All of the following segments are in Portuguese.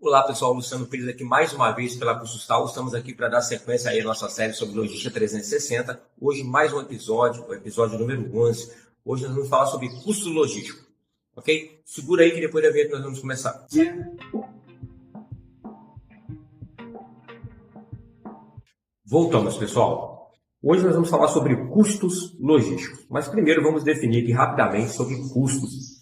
Olá pessoal, Luciano Pires aqui mais uma vez pela Custustal. Estamos aqui para dar sequência aí à nossa série sobre Logística 360. Hoje mais um episódio, o episódio número 11. Hoje nós vamos falar sobre custo logístico, ok? Segura aí que depois da vinheta nós vamos começar. Voltamos pessoal. Hoje nós vamos falar sobre custos logísticos, mas primeiro vamos definir aqui rapidamente sobre custos.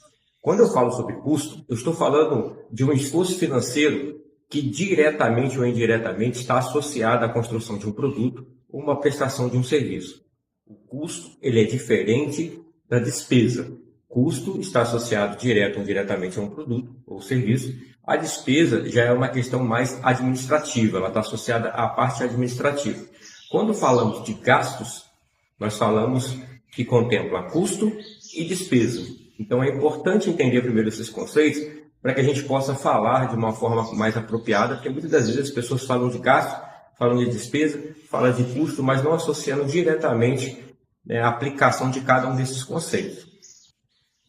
Quando eu falo sobre custo, eu estou falando de um esforço financeiro que diretamente ou indiretamente está associado à construção de um produto ou uma prestação de um serviço. O custo ele é diferente da despesa. Custo está associado direto ou indiretamente a um produto ou serviço. A despesa já é uma questão mais administrativa, ela está associada à parte administrativa. Quando falamos de gastos, nós falamos que contempla custo e despesa. Então é importante entender primeiro esses conceitos para que a gente possa falar de uma forma mais apropriada, porque muitas das vezes as pessoas falam de gasto, falam de despesa, falam de custo, mas não associando diretamente a aplicação de cada um desses conceitos.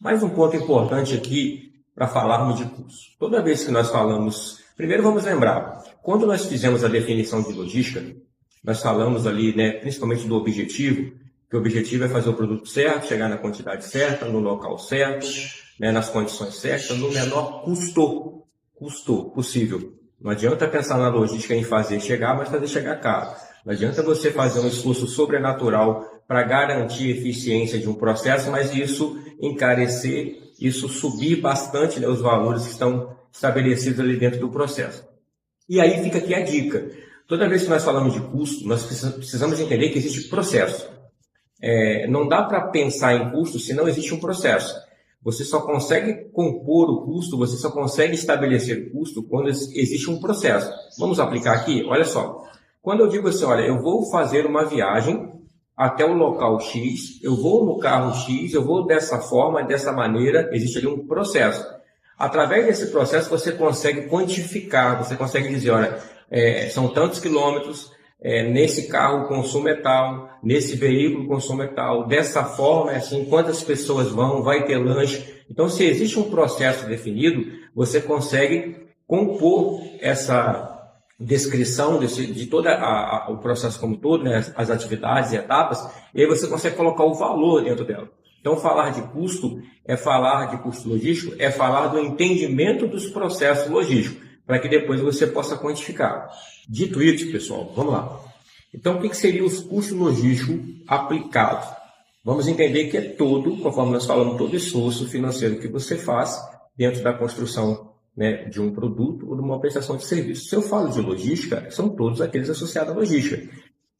Mais um ponto importante aqui para falarmos de custo. Toda vez que nós falamos, primeiro vamos lembrar, quando nós fizemos a definição de logística, nós falamos ali, principalmente do objetivo, que o objetivo é fazer o produto certo, chegar na quantidade certa, no local certo, nas condições certas, no menor custo possível. Não adianta pensar na logística em fazer chegar, mas fazer chegar caro. Não adianta você fazer um esforço sobrenatural para garantir a eficiência de um processo, mas isso encarecer, isso subir bastante os valores que estão estabelecidos ali dentro do processo. E aí fica aqui a dica. Toda vez que nós falamos de custo, nós precisamos entender que existe processo. Não dá para pensar em custo se não existe um processo. Você só consegue compor o custo, você só consegue estabelecer o custo quando existe um processo. Vamos aplicar aqui? Olha só. Quando eu digo assim, olha, eu vou fazer uma viagem até o local X, eu vou no carro X, eu vou dessa forma, dessa maneira, existe ali um processo. Através desse processo você consegue quantificar, você consegue dizer, olha, são tantos quilômetros, nesse carro o consumo é tal, nesse veículo o consumo é tal, dessa forma é assim, quantas pessoas vão, vai ter lanche. Então, se existe um processo definido, você consegue compor essa descrição de todo o processo como todo, as atividades e etapas, e aí você consegue colocar o valor dentro dela. Então, falar de custo é falar de custo logístico, é falar do entendimento dos processos logísticos, para que depois você possa quantificar. Dito isso, pessoal, vamos lá. Então, o que seria os custos logísticos aplicados? Vamos entender que é todo, conforme nós falamos, todo esforço financeiro que você faz dentro da construção de um produto ou de uma prestação de serviço. Se eu falo de logística, são todos aqueles associados à logística.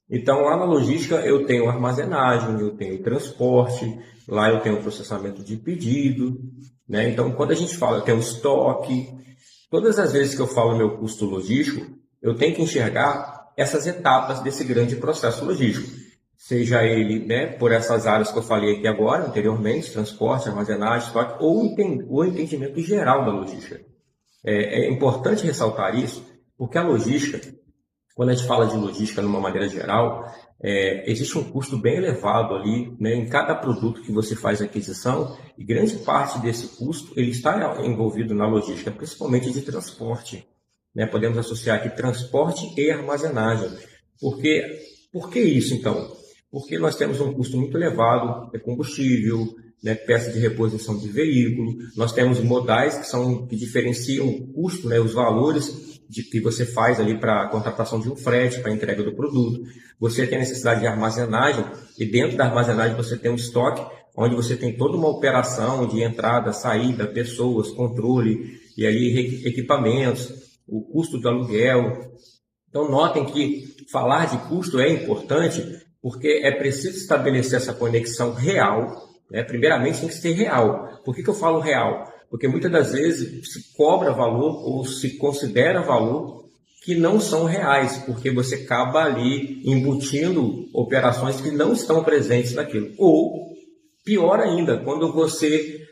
Então, lá na logística, eu tenho armazenagem, eu tenho transporte, lá eu tenho processamento de pedido. Então, quando a gente fala, eu tenho estoque. Todas as vezes que eu falo meu custo logístico, eu tenho que enxergar essas etapas desse grande processo logístico. Seja ele por essas áreas que eu falei aqui agora, anteriormente, transporte, armazenagem, estoque, ou o entendimento geral da logística. É importante ressaltar isso, porque a logística, quando a gente fala de logística de uma maneira geral, existe um custo bem elevado ali, em cada produto que você faz aquisição, e grande parte desse custo ele está envolvido na logística, principalmente de transporte. Podemos associar aqui transporte e armazenagem. Por que isso, então? Porque nós temos um custo muito elevado, combustível, peça de reposição de veículo, nós temos modais que diferenciam o custo, os valores que você faz ali para a contratação de um frete, para a entrega do produto. Você tem a necessidade de armazenagem, e dentro da armazenagem você tem um estoque, onde você tem toda uma operação de entrada, saída, pessoas, controle, e aí equipamentos, o custo do aluguel. Então, notem que falar de custo é importante, porque é preciso estabelecer essa conexão real. Primeiramente, tem que ser real. Por que eu falo real? Porque muitas das vezes se cobra valor ou se considera valor que não são reais, porque você acaba ali embutindo operações que não estão presentes naquilo. Ou, pior ainda, quando você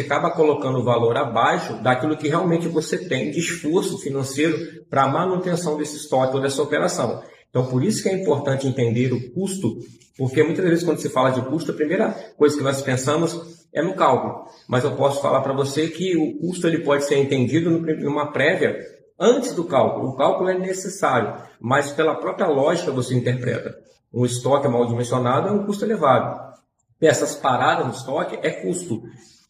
acaba colocando o valor abaixo daquilo que realmente você tem de esforço financeiro para a manutenção desse estoque ou dessa operação. Então, por isso que é importante entender o custo, porque muitas vezes quando se fala de custo, a primeira coisa que nós pensamos é no cálculo. Mas eu posso falar para você que o custo ele pode ser entendido numa prévia antes do cálculo. O cálculo é necessário, mas pela própria lógica você interpreta. Um estoque mal dimensionado é um custo elevado. Peças paradas no estoque é custo.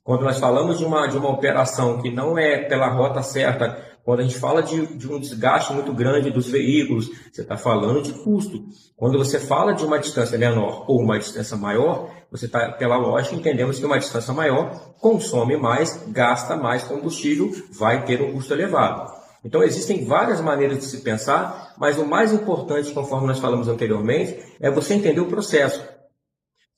Quando nós falamos de uma operação que não é pela rota certa, quando a gente fala de um desgaste muito grande dos veículos, você está falando de custo. Quando você fala de uma distância menor ou uma distância maior, você está, pela lógica, entendemos que uma distância maior consome mais, gasta mais combustível, vai ter um custo elevado. Então, existem várias maneiras de se pensar, mas o mais importante, conforme nós falamos anteriormente, é você entender o processo.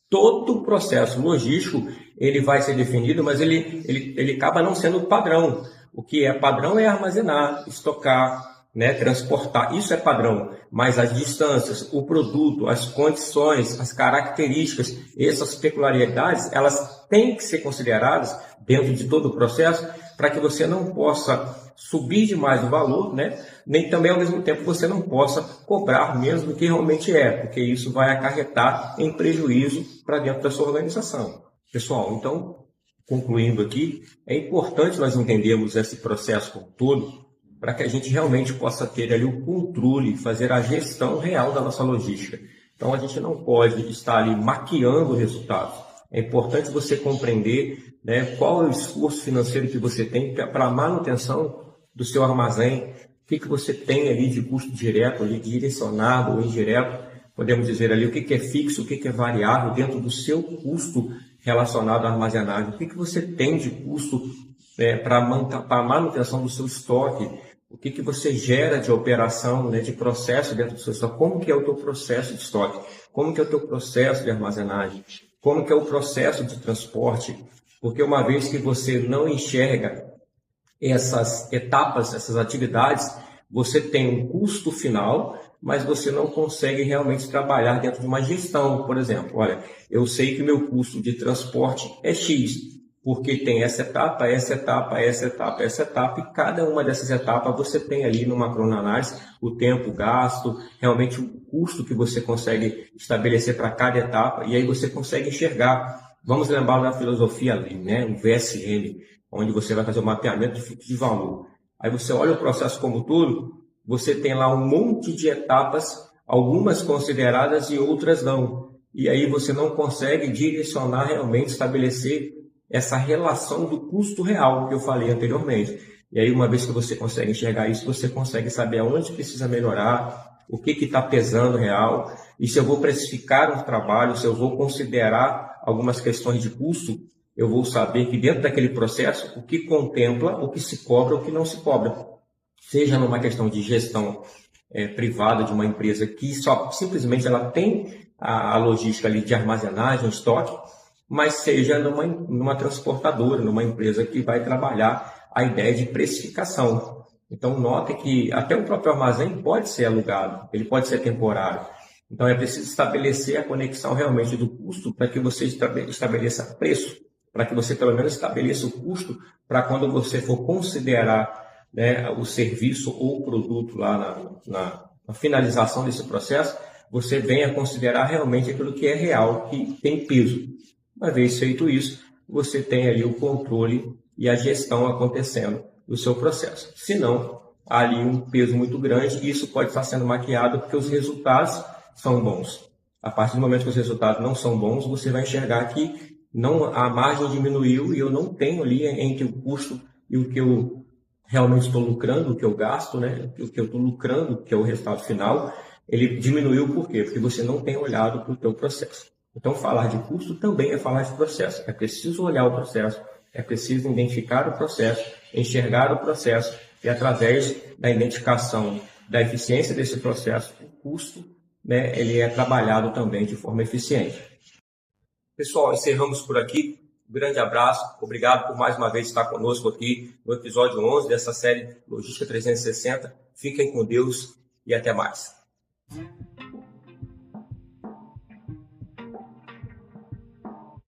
Todo o processo logístico ele vai ser definido, mas ele acaba não sendo padrão. O que é padrão é armazenar, estocar, né, transportar. Isso é padrão, mas as distâncias, o produto, as condições, as características, essas peculiaridades, elas têm que ser consideradas dentro de todo o processo para que você não possa subir demais o valor, né? Nem também ao mesmo tempo você não possa cobrar menos do que realmente é, porque isso vai acarretar em prejuízo para dentro da sua organização. Pessoal, então, concluindo aqui, é importante nós entendermos esse processo como todo para que a gente realmente possa ter ali o controle, fazer a gestão real da nossa logística. Então, a gente não pode estar ali maquiando resultados. É importante você compreender, né, qual é o esforço financeiro que você tem para a manutenção do seu armazém, o que você tem ali de custo direto, ali, direcionado ou indireto, podemos dizer ali o que é fixo, o que é variável dentro do seu custo relacionado à armazenagem, o que você tem de custo para a manutenção do seu estoque, o que você gera de operação, né, de processo dentro do seu estoque, como que é o teu processo de estoque, como que é o teu processo de armazenagem, como que é o processo de transporte, porque uma vez que você não enxerga essas etapas, essas atividades, você tem um custo final, mas você não consegue realmente trabalhar dentro de uma gestão. Por exemplo, olha, eu sei que o meu custo de transporte é X, porque tem essa etapa, essa etapa, essa etapa, essa etapa, e cada uma dessas etapas você tem ali numa cronoanálise o tempo, o gasto, realmente o custo que você consegue estabelecer para cada etapa, e aí você consegue enxergar. Vamos lembrar da filosofia ali, né? O VSM, onde você vai fazer o mapeamento de fluxo de valor. Aí você olha o processo como todo, você tem lá um monte de etapas, algumas consideradas e outras não. E aí você não consegue direcionar realmente, estabelecer essa relação do custo real que eu falei anteriormente. E aí, uma vez que você consegue enxergar isso, você consegue saber aonde precisa melhorar, o que está pesando real, e se eu vou precificar um trabalho, se eu vou considerar algumas questões de custo, eu vou saber que dentro daquele processo, o que contempla, o que se cobra, o que não se cobra. Seja numa questão de gestão privada de uma empresa que só simplesmente ela tem a logística ali de armazenagem, estoque, mas seja numa transportadora, numa empresa que vai trabalhar a ideia de precificação. Então, note que até o próprio armazém pode ser alugado, ele pode ser temporário. Então, é preciso estabelecer a conexão realmente do custo para que você estabeleça preço, para que você pelo menos estabeleça o custo para quando você for considerar, né, o serviço ou o produto lá na finalização desse processo, você venha considerar realmente aquilo que é real, que tem peso. Uma vez feito isso, você tem ali o controle e a gestão acontecendo do seu processo. Se não, há ali um peso muito grande e isso pode estar sendo maquiado porque os resultados são bons. A partir do momento que os resultados não são bons, você vai enxergar que a margem diminuiu e eu não tenho ali entre o custo e o que eu realmente estou lucrando, o que eu gasto, né? O que eu estou lucrando, que é o resultado final, ele diminuiu por quê? Porque você não tem olhado para o teu processo. Então, falar de custo também é falar de processo. É preciso olhar o processo, é preciso identificar o processo, enxergar o processo e, através da identificação da eficiência desse processo, o custo, né, ele é trabalhado também de forma eficiente. Pessoal, encerramos por aqui. Um grande abraço. Obrigado por mais uma vez estar conosco aqui no episódio 11 dessa série Logística 360. Fiquem com Deus e até mais.